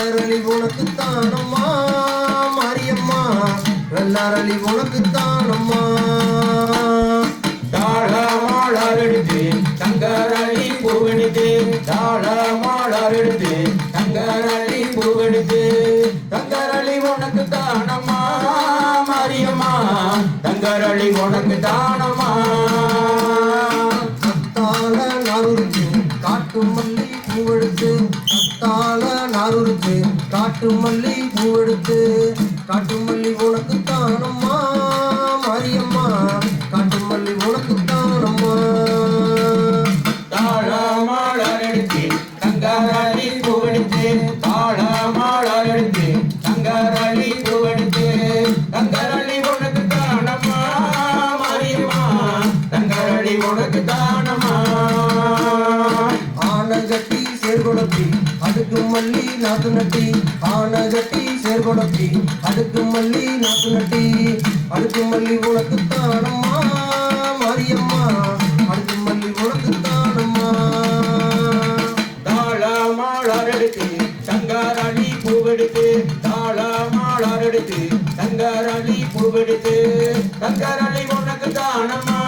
வெள்ளரளி உனக்கு தானம்மா மாரியம்மா வெள்ளரளி உனக்கு தானம்மா தாளமாளார் எடுத்து தங்கரளி பூவெடுத்து தாளமாளார் எடுத்து தங்கரளி பூவெடுத்து தங்கரளி உனக்கு தானம்மா மாரியம்மா தங்கரளி உனக்கு தானம்மா கத்தால நாருருக்கு காட்டு மல்லி பூவெடுத்து கத்தால நாருருக்கு காட்டு மல்லி பூவெடுத்து காட்டு மல்லி உனக்கு தானம்மா மாரியம்மா காட்டு மல்லி உனக்கு தானம்மா தாளமாளார் எடுத்து தங்கரளி பூவெடுத்து தாளமாளார் எடுத்து தங்கரளி பூவெடுத்து தங்கரளி உனக்கு தானம்மா மாரியம்மா தங்கரளி உனக்கு தானம்மா ஆனகட்டி சேர்கொடத்தி அதுக்கு மல்லி நாத்து நட்டி ஆனகட்டி சேர்கொடத்தி அதுக்கு மல்லி நாத்து நட்டி அதுக்கு மல்லி உனக்கு தானம்மா மாரியம்மா அதுக்கு மல்லி உனக்கு தானம்மா தாளமாளார் எடுத்து தங்கரளி பூவெடுத்து தாளமாளார் எடுத்து தங்கரளி பூவெடுத்து தங்கரளி உனக்கு தானம்மா